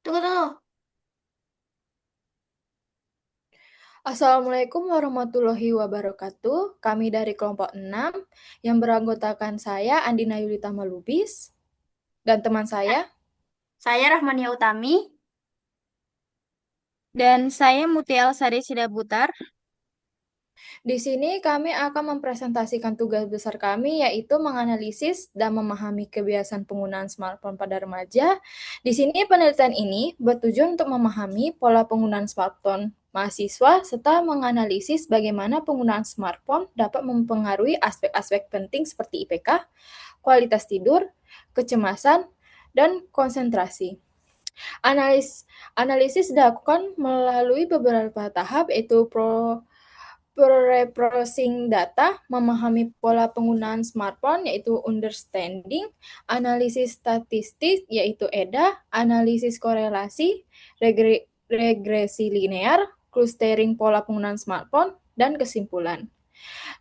Tunggu, tunggu. Assalamualaikum warahmatullahi wabarakatuh. Kami dari kelompok 6 yang beranggotakan saya Andina Yulita Malubis dan teman saya. Saya Rahmania Utami. Dan saya Mutiara Sari Sidabutar. Di sini kami akan mempresentasikan tugas besar kami yaitu menganalisis dan memahami kebiasaan penggunaan smartphone pada remaja. Di sini penelitian ini bertujuan untuk memahami pola penggunaan smartphone mahasiswa serta menganalisis bagaimana penggunaan smartphone dapat mempengaruhi aspek-aspek penting seperti IPK, kualitas tidur, kecemasan, dan konsentrasi. Analisis dilakukan melalui beberapa tahap, yaitu Pre-processing data, memahami pola penggunaan smartphone yaitu understanding, analisis statistik yaitu EDA, analisis korelasi, regresi linear, clustering pola penggunaan smartphone, dan kesimpulan.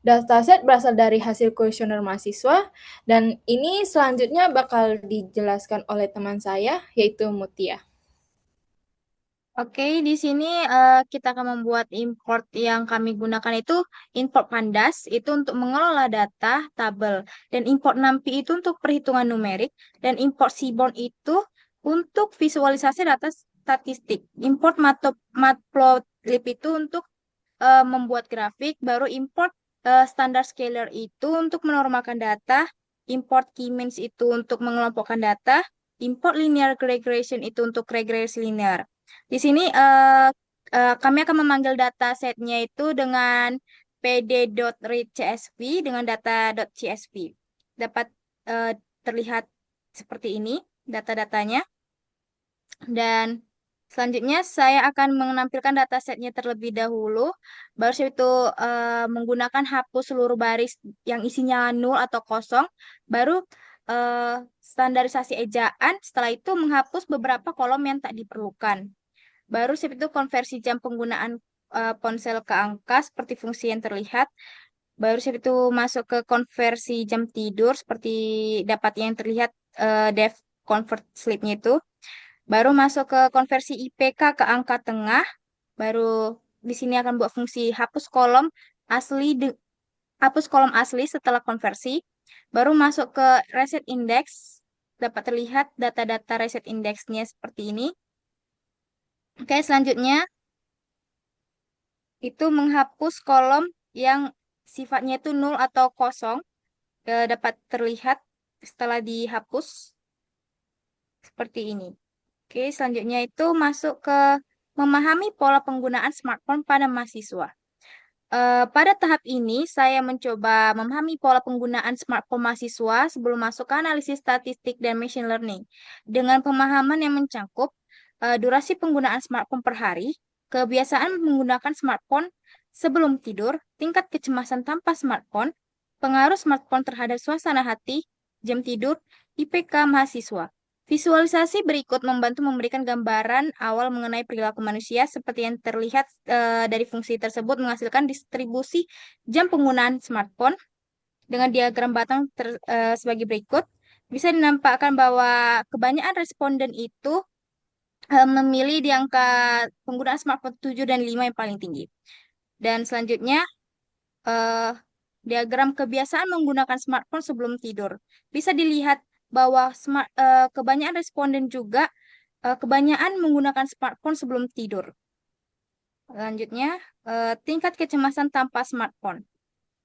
Dataset berasal dari hasil kuesioner mahasiswa dan ini selanjutnya bakal dijelaskan oleh teman saya yaitu Mutia. Oke, di sini kita akan membuat import yang kami gunakan itu import pandas itu untuk mengelola data tabel dan import NumPy itu untuk perhitungan numerik dan import Seaborn itu untuk visualisasi data statistik. Import Matplotlib itu untuk membuat grafik, baru import standar scalar itu untuk menormalkan data, import K-means itu untuk mengelompokkan data, import linear regression itu untuk regresi linear. Di sini kami akan memanggil data setnya itu dengan pd.readCSV dengan data.csv. Dapat eh, terlihat seperti ini data-datanya. Dan selanjutnya saya akan menampilkan datasetnya terlebih dahulu. Baru saya itu menggunakan hapus seluruh baris yang isinya nol atau kosong. Baru eh, standarisasi ejaan. Setelah itu menghapus beberapa kolom yang tak diperlukan. Baru saya itu konversi jam penggunaan ponsel ke angka seperti fungsi yang terlihat. Baru saya itu masuk ke konversi jam tidur seperti dapat yang terlihat def convert sleep-nya itu. Baru masuk ke konversi IPK ke angka tengah. Baru di sini akan buat fungsi hapus kolom asli setelah konversi. Baru masuk ke reset index. Dapat terlihat data-data reset indexnya seperti ini. Oke, selanjutnya itu menghapus kolom yang sifatnya itu nol atau kosong. Dapat terlihat setelah dihapus seperti ini. Oke, selanjutnya itu masuk ke memahami pola penggunaan smartphone pada mahasiswa. Pada tahap ini, saya mencoba memahami pola penggunaan smartphone mahasiswa sebelum masuk ke analisis statistik dan machine learning. Dengan pemahaman yang mencakup durasi penggunaan smartphone per hari, kebiasaan menggunakan smartphone sebelum tidur, tingkat kecemasan tanpa smartphone, pengaruh smartphone terhadap suasana hati, jam tidur, IPK mahasiswa. Visualisasi berikut membantu memberikan gambaran awal mengenai perilaku manusia seperti yang terlihat dari fungsi tersebut menghasilkan distribusi jam penggunaan smartphone dengan diagram batang sebagai berikut. Bisa dinampakkan bahwa kebanyakan responden itu memilih di angka penggunaan smartphone 7 dan 5 yang paling tinggi. Dan selanjutnya eh, diagram kebiasaan menggunakan smartphone sebelum tidur. Bisa dilihat bahwa kebanyakan responden juga kebanyakan menggunakan smartphone sebelum tidur. Selanjutnya, tingkat kecemasan tanpa smartphone.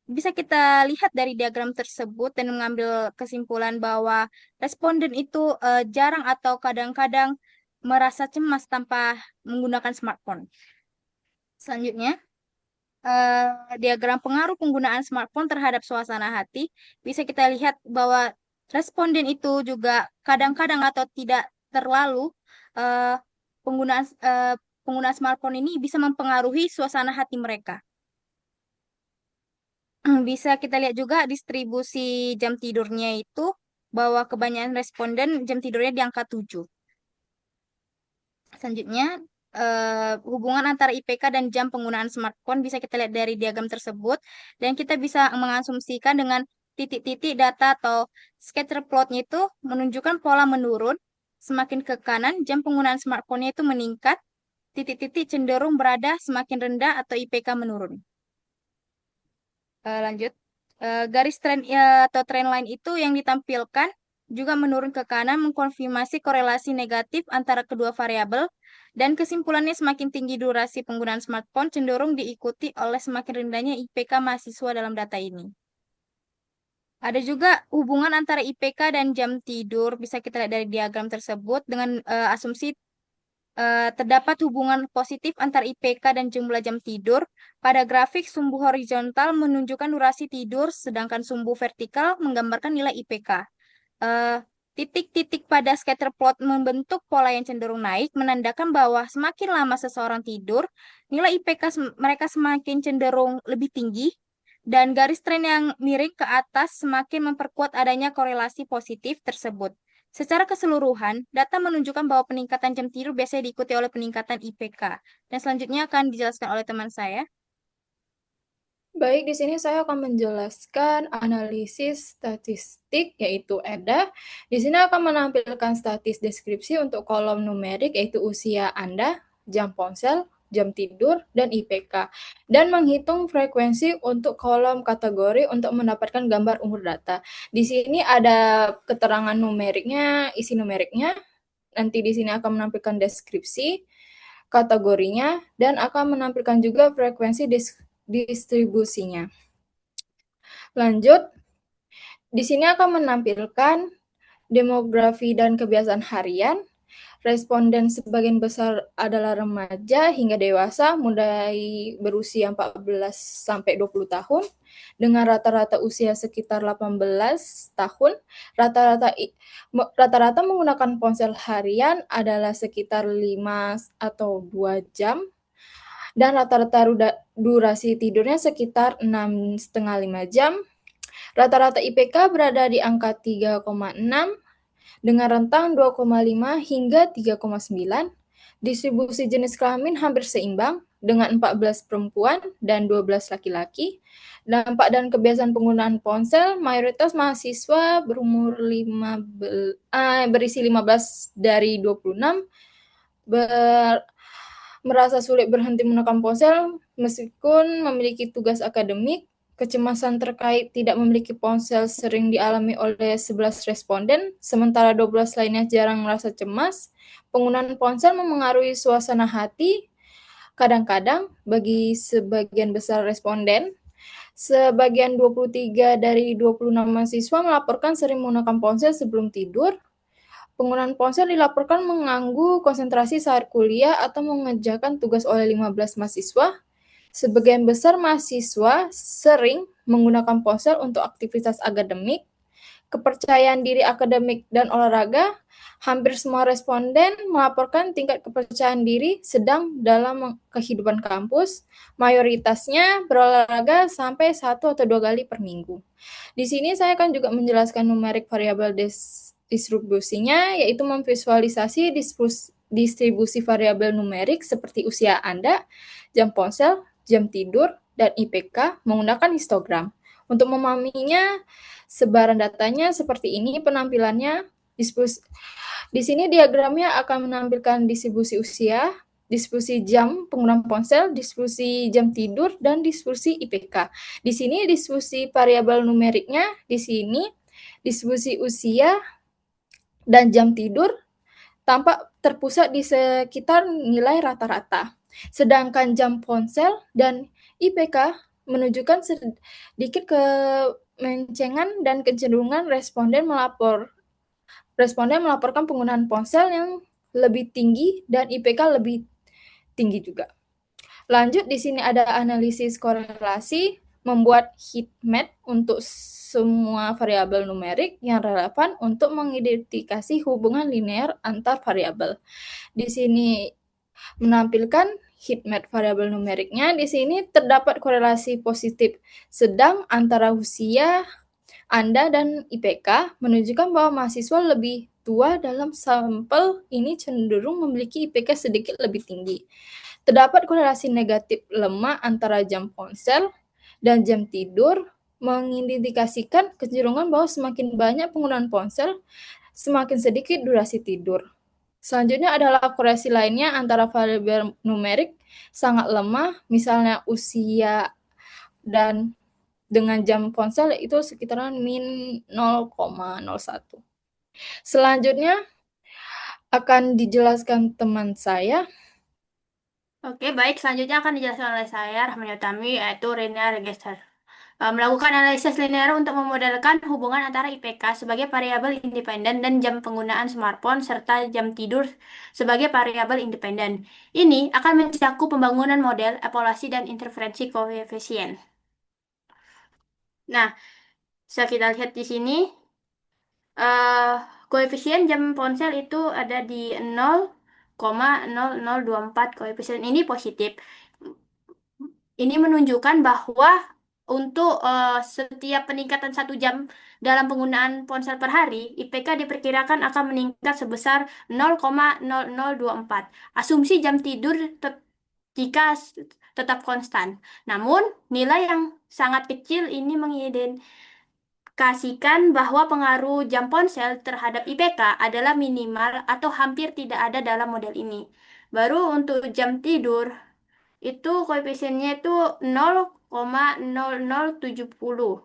Bisa kita lihat dari diagram tersebut dan mengambil kesimpulan bahwa responden itu jarang atau kadang-kadang merasa cemas tanpa menggunakan smartphone. Selanjutnya, diagram pengaruh penggunaan smartphone terhadap suasana hati, bisa kita lihat bahwa responden itu juga kadang-kadang atau tidak terlalu eh, penggunaan penggunaan smartphone ini bisa mempengaruhi suasana hati mereka. Bisa kita lihat juga distribusi jam tidurnya itu bahwa kebanyakan responden jam tidurnya di angka 7. Selanjutnya, hubungan antara IPK dan jam penggunaan smartphone bisa kita lihat dari diagram tersebut. Dan kita bisa mengasumsikan dengan titik-titik data atau scatter plotnya itu menunjukkan pola menurun semakin ke kanan, jam penggunaan smartphone-nya itu meningkat, titik-titik cenderung berada semakin rendah atau IPK menurun. Lanjut. Garis tren atau trendline itu yang ditampilkan juga menurun ke kanan mengkonfirmasi korelasi negatif antara kedua variabel dan kesimpulannya semakin tinggi durasi penggunaan smartphone cenderung diikuti oleh semakin rendahnya IPK mahasiswa dalam data ini. Ada juga hubungan antara IPK dan jam tidur, bisa kita lihat dari diagram tersebut dengan asumsi terdapat hubungan positif antara IPK dan jumlah jam tidur. Pada grafik, sumbu horizontal menunjukkan durasi tidur, sedangkan sumbu vertikal menggambarkan nilai IPK. Titik-titik pada scatter plot membentuk pola yang cenderung naik, menandakan bahwa semakin lama seseorang tidur, nilai IPK mereka semakin cenderung lebih tinggi, dan garis tren yang miring ke atas semakin memperkuat adanya korelasi positif tersebut. Secara keseluruhan, data menunjukkan bahwa peningkatan jam tidur biasanya diikuti oleh peningkatan IPK. Dan selanjutnya akan dijelaskan oleh teman saya. Baik, di sini saya akan menjelaskan analisis statistik, yaitu EDA. Di sini akan menampilkan statis deskripsi untuk kolom numerik, yaitu usia Anda, jam ponsel, jam tidur, dan IPK. Dan menghitung frekuensi untuk kolom kategori untuk mendapatkan gambar umur data. Di sini ada keterangan numeriknya, isi numeriknya. Nanti di sini akan menampilkan deskripsi, kategorinya, dan akan menampilkan juga frekuensi distribusinya. Lanjut, di sini akan menampilkan demografi dan kebiasaan harian. Responden sebagian besar adalah remaja hingga dewasa, mulai berusia 14 sampai 20 tahun, dengan rata-rata usia sekitar 18 tahun. Rata-rata menggunakan ponsel harian adalah sekitar 5 atau 2 jam, dan rata-rata durasi tidurnya sekitar 6,5-5 jam. Rata-rata IPK berada di angka 3,6 dengan rentang 2,5 hingga 3,9. Distribusi jenis kelamin hampir seimbang dengan 14 perempuan dan 12 laki-laki. Dampak dan kebiasaan penggunaan ponsel, mayoritas mahasiswa berumur berisi 15 dari 26 merasa sulit berhenti menekan ponsel meskipun memiliki tugas akademik. Kecemasan terkait tidak memiliki ponsel sering dialami oleh 11 responden, sementara 12 lainnya jarang merasa cemas. Penggunaan ponsel memengaruhi suasana hati. Kadang-kadang, bagi sebagian besar responden, sebagian 23 dari 26 mahasiswa melaporkan sering menggunakan ponsel sebelum tidur. Penggunaan ponsel dilaporkan mengganggu konsentrasi saat kuliah atau mengerjakan tugas oleh 15 mahasiswa. Sebagian besar mahasiswa sering menggunakan ponsel untuk aktivitas akademik. Kepercayaan diri akademik dan olahraga, hampir semua responden melaporkan tingkat kepercayaan diri sedang dalam kehidupan kampus. Mayoritasnya berolahraga sampai 1 atau 2 kali per minggu. Di sini saya akan juga menjelaskan numerik variabel distribusinya, yaitu memvisualisasi distribusi variabel numerik seperti usia Anda, jam ponsel, jam tidur, dan IPK menggunakan histogram. Untuk memahaminya, sebaran datanya seperti ini penampilannya. Di sini diagramnya akan menampilkan distribusi usia, distribusi jam penggunaan ponsel, distribusi jam tidur, dan distribusi IPK. Di sini distribusi variabel numeriknya, di sini distribusi usia dan jam tidur tampak terpusat di sekitar nilai rata-rata. Sedangkan jam ponsel dan IPK menunjukkan sedikit kemencengan dan kecenderungan responden melaporkan penggunaan ponsel yang lebih tinggi dan IPK lebih tinggi juga. Lanjut, di sini ada analisis korelasi, membuat heat map untuk semua variabel numerik yang relevan untuk mengidentifikasi hubungan linear antar variabel. Di sini menampilkan heat map variabel numeriknya. Di sini terdapat korelasi positif sedang antara usia Anda dan IPK, menunjukkan bahwa mahasiswa lebih tua dalam sampel ini cenderung memiliki IPK sedikit lebih tinggi. Terdapat korelasi negatif lemah antara jam ponsel dan jam tidur, mengindikasikan kecenderungan bahwa semakin banyak penggunaan ponsel semakin sedikit durasi tidur. Selanjutnya adalah korelasi lainnya antara variabel numerik sangat lemah, misalnya usia dan dengan jam ponsel itu sekitaran min 0,01. Selanjutnya akan dijelaskan teman saya. Oke, baik. Selanjutnya akan dijelaskan oleh saya, Rahmani Utami, yaitu linear register. Melakukan analisis linear untuk memodelkan hubungan antara IPK sebagai variabel independen dan jam penggunaan smartphone serta jam tidur sebagai variabel independen. Ini akan mencakup pembangunan model, evaluasi, dan interferensi koefisien. Nah, bisa kita lihat di sini, eh koefisien jam ponsel itu ada di 0,0024. Koefisien ini positif. Ini menunjukkan bahwa untuk setiap peningkatan 1 jam dalam penggunaan ponsel per hari, IPK diperkirakan akan meningkat sebesar 0,0024. Asumsi jam tidur jika tetap konstan. Namun, nilai yang sangat kecil ini mengindikasikan bahwa pengaruh jam ponsel terhadap IPK adalah minimal atau hampir tidak ada dalam model ini. Baru untuk jam tidur, itu koefisiennya itu 0,0070.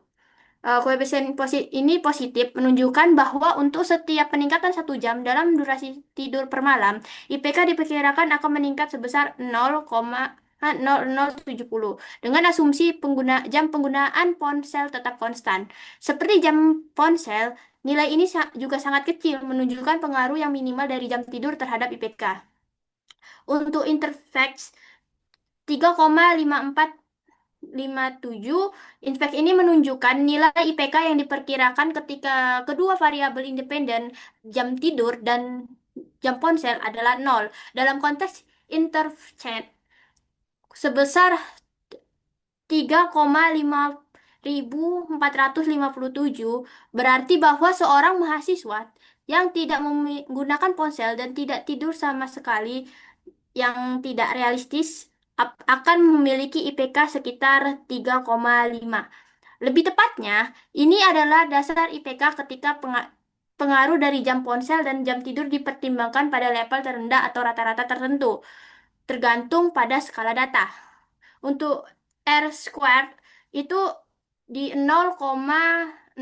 Koefisien ini positif menunjukkan bahwa untuk setiap peningkatan 1 jam dalam durasi tidur per malam, IPK diperkirakan akan meningkat sebesar 0,0070 dengan asumsi jam penggunaan ponsel tetap konstan. Seperti jam ponsel, nilai ini juga sangat kecil, menunjukkan pengaruh yang minimal dari jam tidur terhadap IPK. Untuk interfax 3,5457, Invex ini menunjukkan nilai IPK yang diperkirakan ketika kedua variabel independen jam tidur dan jam ponsel adalah nol. Dalam konteks interchange sebesar 3,5457 berarti bahwa seorang mahasiswa yang tidak menggunakan ponsel dan tidak tidur sama sekali yang tidak realistis akan memiliki IPK sekitar 3,5. Lebih tepatnya, ini adalah dasar IPK ketika pengaruh dari jam ponsel dan jam tidur dipertimbangkan pada level terendah atau rata-rata tertentu, tergantung pada skala data. Untuk R squared itu di 0,006,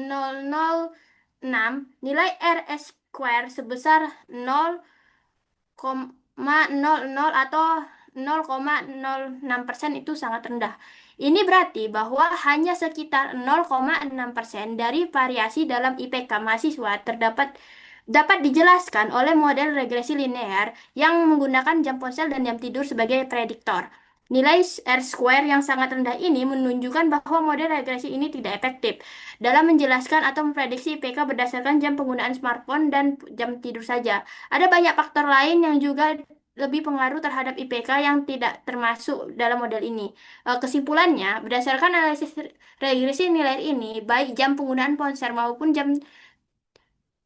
nilai R squared sebesar 0,00 atau 0,06% itu sangat rendah. Ini berarti bahwa hanya sekitar 0,6% dari variasi dalam IPK mahasiswa dapat dijelaskan oleh model regresi linear yang menggunakan jam ponsel dan jam tidur sebagai prediktor. Nilai R square yang sangat rendah ini menunjukkan bahwa model regresi ini tidak efektif dalam menjelaskan atau memprediksi IPK berdasarkan jam penggunaan smartphone dan jam tidur saja. Ada banyak faktor lain yang juga lebih pengaruh terhadap IPK yang tidak termasuk dalam model ini. Kesimpulannya, berdasarkan analisis regresi nilai ini, baik jam penggunaan ponsel maupun jam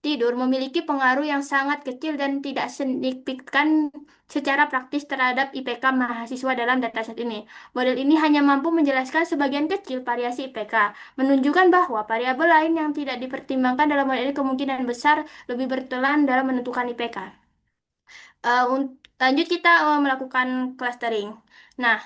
tidur memiliki pengaruh yang sangat kecil dan tidak signifikan secara praktis terhadap IPK mahasiswa dalam dataset ini. Model ini hanya mampu menjelaskan sebagian kecil variasi IPK, menunjukkan bahwa variabel lain yang tidak dipertimbangkan dalam model ini kemungkinan besar lebih berperan dalam menentukan IPK. Lanjut kita melakukan clustering. Nah,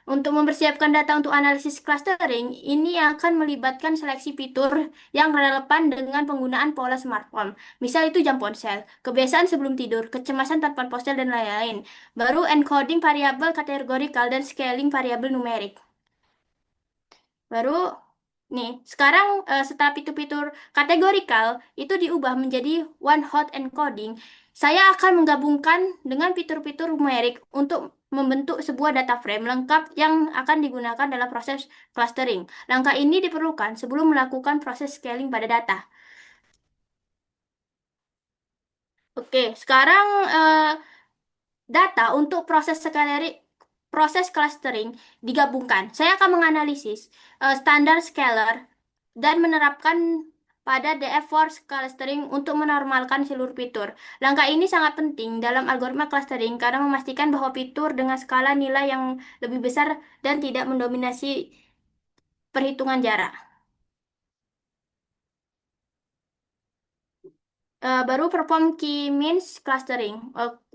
untuk mempersiapkan data untuk analisis clustering, ini akan melibatkan seleksi fitur yang relevan dengan penggunaan pola smartphone. Misal itu jam ponsel, kebiasaan sebelum tidur, kecemasan tanpa ponsel, dan lain-lain. Baru encoding variabel kategorikal dan scaling variabel numerik. Baru nih, sekarang setelah fitur-fitur kategorikal itu diubah menjadi one hot encoding. Saya akan menggabungkan dengan fitur-fitur numerik untuk membentuk sebuah data frame lengkap yang akan digunakan dalam proses clustering. Langkah ini diperlukan sebelum melakukan proses scaling pada data. Oke, sekarang data untuk proses clustering digabungkan. Saya akan menganalisis standar scalar dan menerapkan pada DF Force clustering untuk menormalkan seluruh fitur. Langkah ini sangat penting dalam algoritma clustering karena memastikan bahwa fitur dengan skala nilai yang lebih besar dan tidak mendominasi perhitungan jarak. baru perform key means clustering.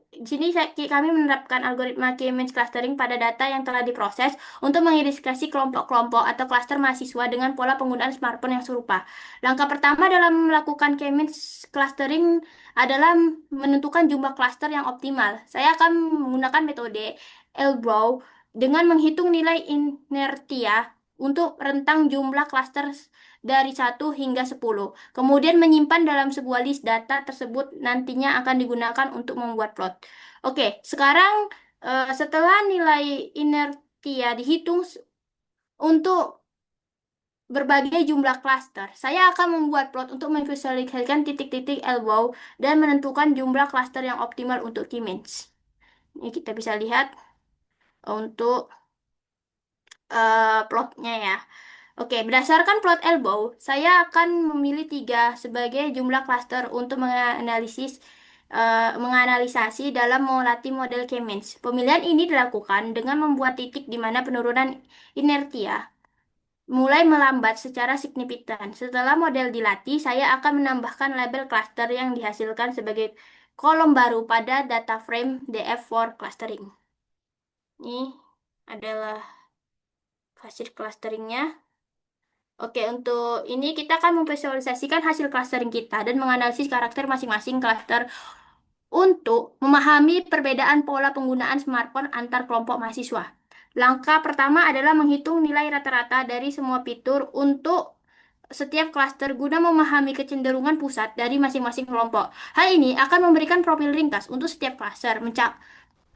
Di sini kami menerapkan algoritma key means clustering pada data yang telah diproses untuk mengidentifikasi kelompok-kelompok atau klaster mahasiswa dengan pola penggunaan smartphone yang serupa. Langkah pertama dalam melakukan key means clustering adalah menentukan jumlah klaster yang optimal. Saya akan menggunakan metode Elbow dengan menghitung nilai inertia untuk rentang jumlah klaster dari 1 hingga 10. Kemudian menyimpan dalam sebuah list data tersebut nantinya akan digunakan untuk membuat plot. Oke, sekarang setelah nilai inertia dihitung untuk berbagai jumlah klaster, saya akan membuat plot untuk memvisualisasikan titik-titik elbow dan menentukan jumlah klaster yang optimal untuk K-means. Ini kita bisa lihat untuk plotnya ya. Oke, berdasarkan plot elbow, saya akan memilih 3 sebagai jumlah klaster untuk menganalisasi dalam melatih model K-means. Pemilihan ini dilakukan dengan membuat titik di mana penurunan inertia mulai melambat secara signifikan. Setelah model dilatih, saya akan menambahkan label klaster yang dihasilkan sebagai kolom baru pada data frame DF for clustering. Ini adalah hasil clusteringnya. Oke, untuk ini kita akan memvisualisasikan hasil clustering kita dan menganalisis karakter masing-masing cluster untuk memahami perbedaan pola penggunaan smartphone antar kelompok mahasiswa. Langkah pertama adalah menghitung nilai rata-rata dari semua fitur untuk setiap cluster guna memahami kecenderungan pusat dari masing-masing kelompok. Hal ini akan memberikan profil ringkas untuk setiap cluster,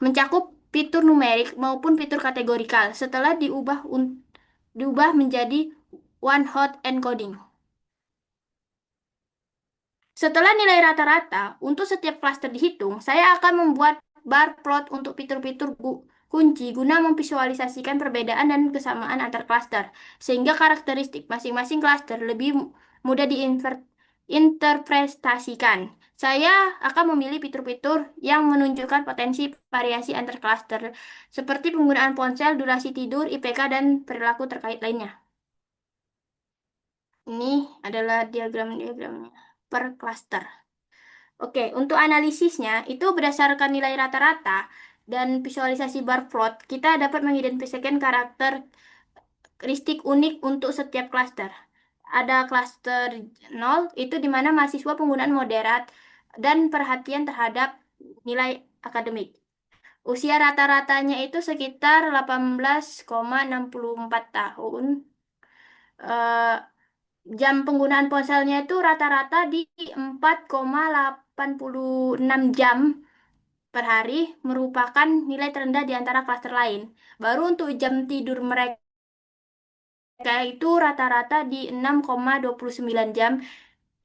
mencakup fitur numerik maupun fitur kategorikal setelah diubah menjadi one hot encoding. Setelah nilai rata-rata untuk setiap klaster dihitung, saya akan membuat bar plot untuk fitur-fitur kunci guna memvisualisasikan perbedaan dan kesamaan antar klaster, sehingga karakteristik masing-masing klaster lebih mudah diinterpretasikan. Saya akan memilih fitur-fitur yang menunjukkan potensi variasi antar klaster, seperti penggunaan ponsel, durasi tidur, IPK, dan perilaku terkait lainnya. Ini adalah diagram-diagramnya per klaster. Oke, untuk analisisnya itu berdasarkan nilai rata-rata dan visualisasi bar plot, kita dapat mengidentifikasikan karakteristik unik untuk setiap klaster. Ada klaster 0 itu di mana mahasiswa penggunaan moderat dan perhatian terhadap nilai akademik. Usia rata-ratanya itu sekitar 18,64 tahun. Eh, Jam penggunaan ponselnya itu rata-rata di 4,86 jam per hari, merupakan nilai terendah di antara klaster lain. Baru untuk jam tidur mereka itu rata-rata di 6,29 jam,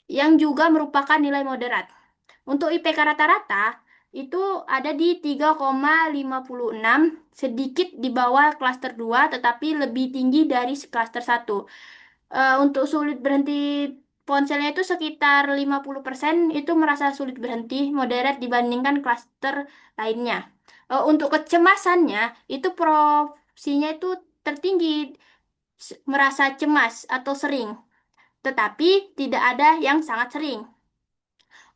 yang juga merupakan nilai moderat. Untuk IPK rata-rata itu ada di 3,56, sedikit di bawah klaster 2 tetapi lebih tinggi dari klaster 1. Untuk sulit berhenti ponselnya itu sekitar 50% itu merasa sulit berhenti, moderat dibandingkan klaster lainnya. Untuk kecemasannya itu profesinya itu tertinggi, merasa cemas atau sering, tetapi tidak ada yang sangat sering.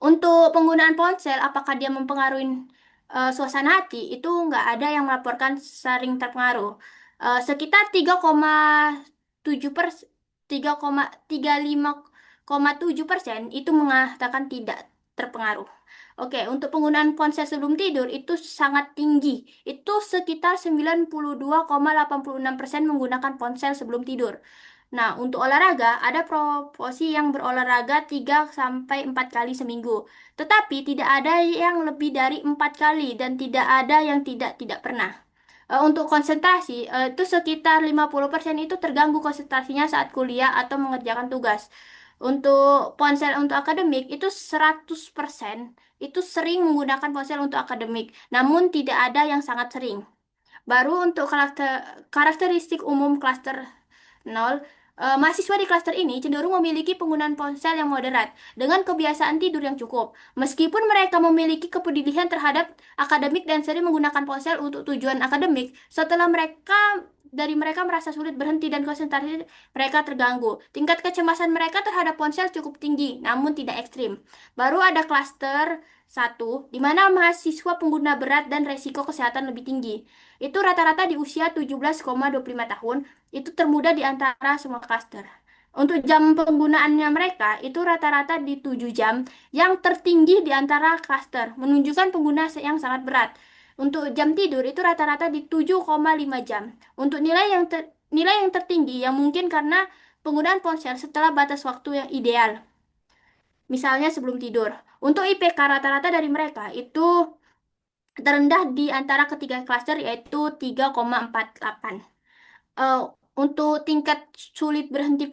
Untuk penggunaan ponsel, apakah dia mempengaruhi suasana hati? Itu nggak ada yang melaporkan sering terpengaruh. Sekitar 3,7% itu mengatakan tidak terpengaruh. Oke, untuk penggunaan ponsel sebelum tidur itu sangat tinggi. Itu sekitar 92,86% menggunakan ponsel sebelum tidur. Nah, untuk olahraga, ada proporsi yang berolahraga 3 sampai 4 kali seminggu. Tetapi tidak ada yang lebih dari 4 kali dan tidak ada yang tidak pernah. Untuk konsentrasi, itu sekitar 50% itu terganggu konsentrasinya saat kuliah atau mengerjakan tugas. Untuk ponsel untuk akademik, itu 100% itu sering menggunakan ponsel untuk akademik. Namun tidak ada yang sangat sering. Baru untuk karakteristik umum klaster 0, Mahasiswa di klaster ini cenderung memiliki penggunaan ponsel yang moderat dengan kebiasaan tidur yang cukup. Meskipun mereka memiliki kepedulian terhadap akademik dan sering menggunakan ponsel untuk tujuan akademik, setelah mereka merasa sulit berhenti dan konsentrasi mereka terganggu. Tingkat kecemasan mereka terhadap ponsel cukup tinggi, namun tidak ekstrim. Baru ada klaster satu, di mana mahasiswa pengguna berat dan resiko kesehatan lebih tinggi. Itu rata-rata di usia 17,25 tahun, itu termuda di antara semua klaster. Untuk jam penggunaannya mereka itu rata-rata di 7 jam, yang tertinggi di antara klaster, menunjukkan pengguna yang sangat berat. Untuk jam tidur itu rata-rata di 7,5 jam. Untuk nilai yang tertinggi yang mungkin karena penggunaan ponsel setelah batas waktu yang ideal, misalnya sebelum tidur. Untuk IPK rata-rata dari mereka itu terendah di antara ketiga klaster yaitu 3,48. eh, untuk tingkat sulit berhenti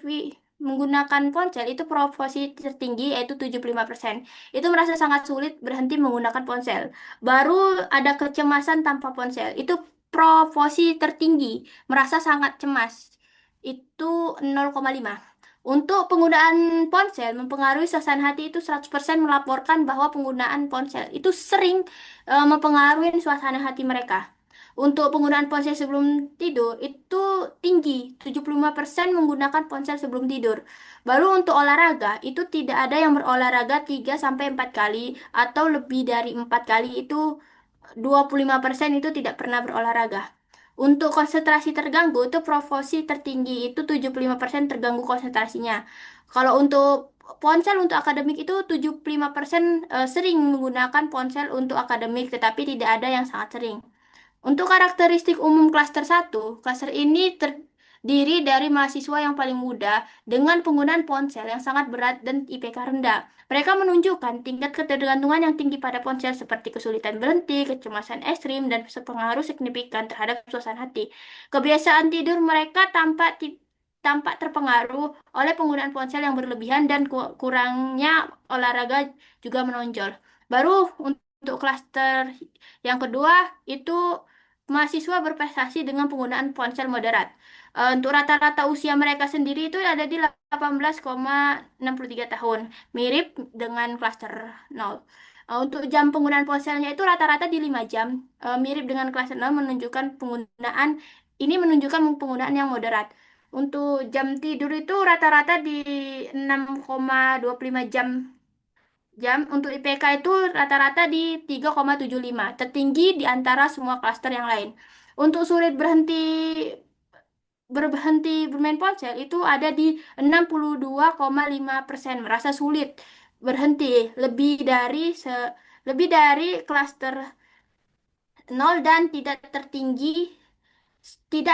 menggunakan ponsel itu proporsi tertinggi yaitu 75%. Itu merasa sangat sulit berhenti menggunakan ponsel. Baru ada kecemasan tanpa ponsel. Itu proporsi tertinggi, merasa sangat cemas. Itu 0,5. Untuk penggunaan ponsel mempengaruhi suasana hati itu 100% melaporkan bahwa penggunaan ponsel itu sering mempengaruhi suasana hati mereka. Untuk penggunaan ponsel sebelum tidur itu tinggi, 75% menggunakan ponsel sebelum tidur. Baru untuk olahraga, itu tidak ada yang berolahraga 3 sampai 4 kali atau lebih dari 4 kali, itu 25% itu tidak pernah berolahraga. Untuk konsentrasi terganggu, itu proporsi tertinggi, itu 75% terganggu konsentrasinya. Kalau untuk ponsel untuk akademik itu 75% sering menggunakan ponsel untuk akademik, tetapi tidak ada yang sangat sering. Untuk karakteristik umum klaster satu, klaster ini terdiri dari mahasiswa yang paling muda dengan penggunaan ponsel yang sangat berat dan IPK rendah. Mereka menunjukkan tingkat ketergantungan yang tinggi pada ponsel seperti kesulitan berhenti, kecemasan ekstrim, dan pengaruh signifikan terhadap suasana hati. Kebiasaan tidur mereka tampak terpengaruh oleh penggunaan ponsel yang berlebihan dan kurangnya olahraga juga menonjol. Baru untuk klaster yang kedua itu mahasiswa berprestasi dengan penggunaan ponsel moderat. Untuk rata-rata usia mereka sendiri itu ada di 18,63 tahun, mirip dengan klaster nol. Untuk jam penggunaan ponselnya itu rata-rata di 5 jam, mirip dengan klaster nol, menunjukkan penggunaan yang moderat. Untuk jam tidur itu rata-rata di 6,25 jam. Untuk IPK itu rata-rata di 3,75, tertinggi di antara semua klaster yang lain. Untuk sulit berhenti bermain ponsel itu ada di 62,5%, merasa sulit berhenti, lebih dari lebih dari klaster nol dan tidak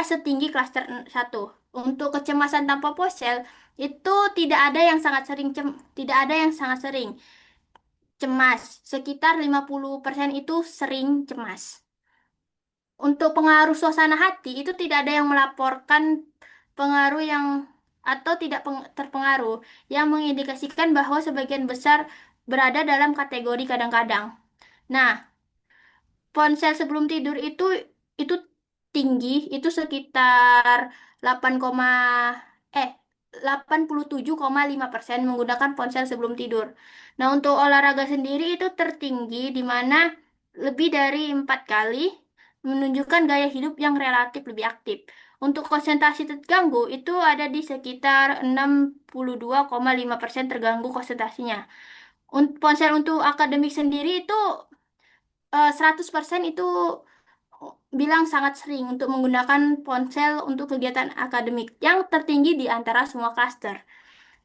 setinggi klaster satu. Untuk kecemasan tanpa ponsel itu tidak ada yang sangat sering cemas. Sekitar 50% itu sering cemas. Untuk pengaruh suasana hati itu tidak ada yang melaporkan pengaruh yang atau tidak terpengaruh, yang mengindikasikan bahwa sebagian besar berada dalam kategori kadang-kadang. Nah, ponsel sebelum tidur itu tinggi, itu sekitar 8, eh 87,5% menggunakan ponsel sebelum tidur. Nah, untuk olahraga sendiri itu tertinggi di mana lebih dari 4 kali, menunjukkan gaya hidup yang relatif lebih aktif. Untuk konsentrasi terganggu itu ada di sekitar 62,5% terganggu konsentrasinya. Ponsel untuk akademik sendiri itu 100% itu bilang sangat sering untuk menggunakan ponsel untuk kegiatan akademik, yang tertinggi di antara semua klaster.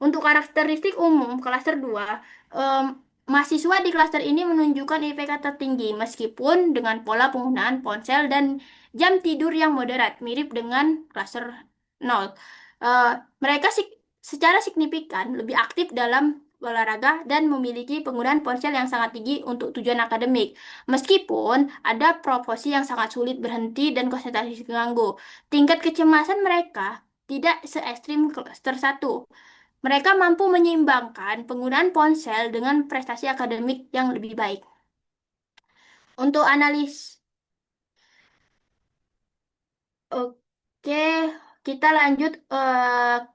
Untuk karakteristik umum klaster 2, em, mahasiswa di klaster ini menunjukkan IPK tertinggi meskipun dengan pola penggunaan ponsel dan jam tidur yang moderat, mirip dengan klaster nol. Eh, mereka secara signifikan lebih aktif dalam olahraga dan memiliki penggunaan ponsel yang sangat tinggi untuk tujuan akademik. Meskipun ada proporsi yang sangat sulit berhenti dan konsentrasi terganggu, tingkat kecemasan mereka tidak se ekstrim klaster satu. Mereka mampu menyeimbangkan penggunaan ponsel dengan prestasi akademik yang lebih baik. Untuk analis, oke, kita lanjut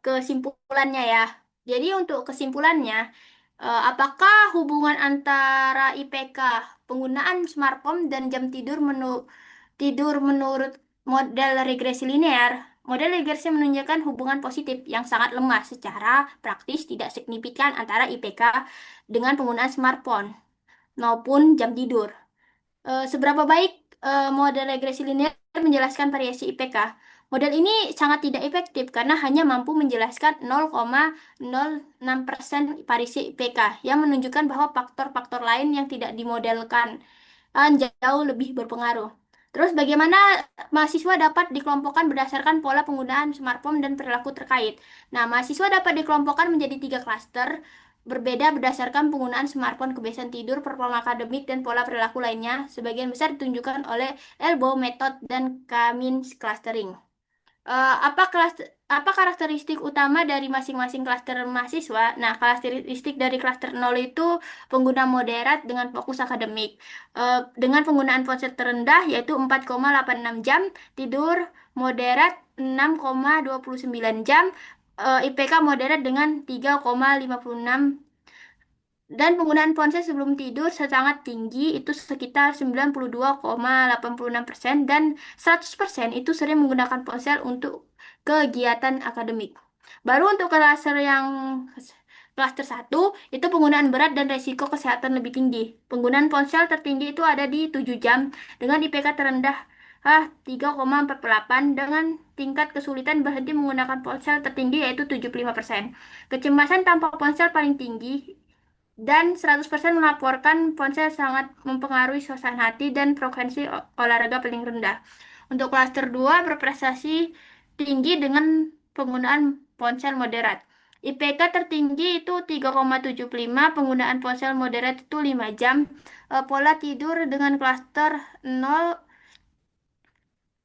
kesimpulannya ya. Jadi untuk kesimpulannya, apakah hubungan antara IPK penggunaan smartphone dan jam tidur menurut model regresi linear? Model regresi menunjukkan hubungan positif yang sangat lemah secara praktis tidak signifikan antara IPK dengan penggunaan smartphone maupun jam tidur. Seberapa baik model regresi linear menjelaskan variasi IPK? Model ini sangat tidak efektif karena hanya mampu menjelaskan 0,06% variasi IPK yang menunjukkan bahwa faktor-faktor lain yang tidak dimodelkan jauh lebih berpengaruh. Terus bagaimana mahasiswa dapat dikelompokkan berdasarkan pola penggunaan smartphone dan perilaku terkait? Nah, mahasiswa dapat dikelompokkan menjadi 3 klaster berbeda berdasarkan penggunaan smartphone, kebiasaan tidur, performa akademik, dan pola perilaku lainnya. Sebagian besar ditunjukkan oleh Elbow Method dan Cummins Clustering. Apa karakteristik utama dari masing-masing klaster mahasiswa? Nah, karakteristik dari klaster nol itu pengguna moderat dengan fokus akademik. Dengan penggunaan ponsel terendah yaitu 4,86 jam, tidur moderat 6,29 jam, IPK moderat dengan 3,56 dan penggunaan ponsel sebelum tidur sangat tinggi, itu sekitar 92,86% dan 100% itu sering menggunakan ponsel untuk kegiatan akademik. Baru untuk klaster satu itu penggunaan berat dan resiko kesehatan lebih tinggi. Penggunaan ponsel tertinggi itu ada di 7 jam dengan IPK terendah 3,48 dengan tingkat kesulitan berhenti menggunakan ponsel tertinggi yaitu 75%. Kecemasan tanpa ponsel paling tinggi dan 100% melaporkan ponsel sangat mempengaruhi suasana hati dan frekuensi olahraga paling rendah. Untuk klaster 2 berprestasi tinggi dengan penggunaan ponsel moderat. IPK tertinggi itu 3,75, penggunaan ponsel moderat itu 5 jam. Pola tidur dengan klaster 0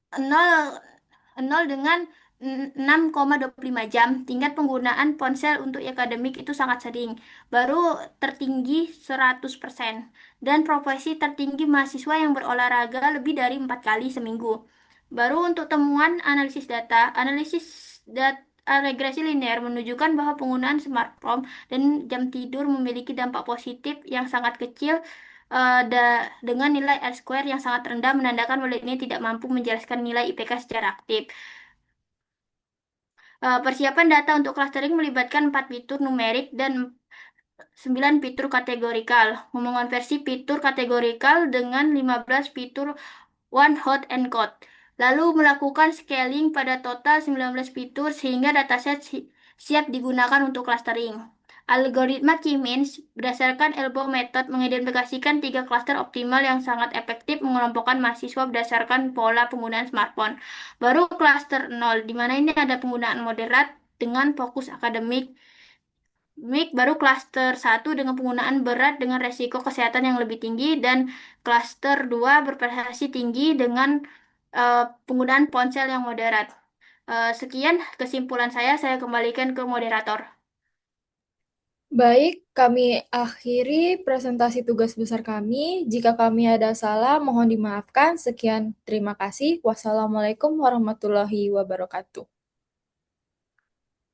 0 0 dengan 6,25 jam. Tingkat penggunaan ponsel untuk akademik itu sangat sering. Baru tertinggi 100%. Dan profesi tertinggi mahasiswa yang berolahraga lebih dari 4 kali seminggu. Baru untuk temuan analisis data. Analisis data regresi linear menunjukkan bahwa penggunaan smartphone dan jam tidur memiliki dampak positif yang sangat kecil dengan nilai R-square yang sangat rendah menandakan model ini tidak mampu menjelaskan nilai IPK secara aktif. Persiapan data untuk clustering melibatkan 4 fitur numerik dan 9 fitur kategorikal. Mengonversi fitur kategorikal dengan 15 fitur one hot encode. Lalu melakukan scaling pada total 19 fitur sehingga dataset siap digunakan untuk clustering. Algoritma K-means berdasarkan Elbow Method mengidentifikasikan 3 klaster optimal yang sangat efektif mengelompokkan mahasiswa berdasarkan pola penggunaan smartphone. Baru klaster 0, di mana ini ada penggunaan moderat dengan fokus akademik. Baru klaster 1 dengan penggunaan berat dengan resiko kesehatan yang lebih tinggi dan klaster 2 berprestasi tinggi dengan penggunaan ponsel yang moderat. Sekian kesimpulan saya kembalikan ke moderator. Baik, kami akhiri presentasi tugas besar kami. Jika kami ada salah, mohon dimaafkan. Sekian, terima kasih. Wassalamualaikum warahmatullahi wabarakatuh.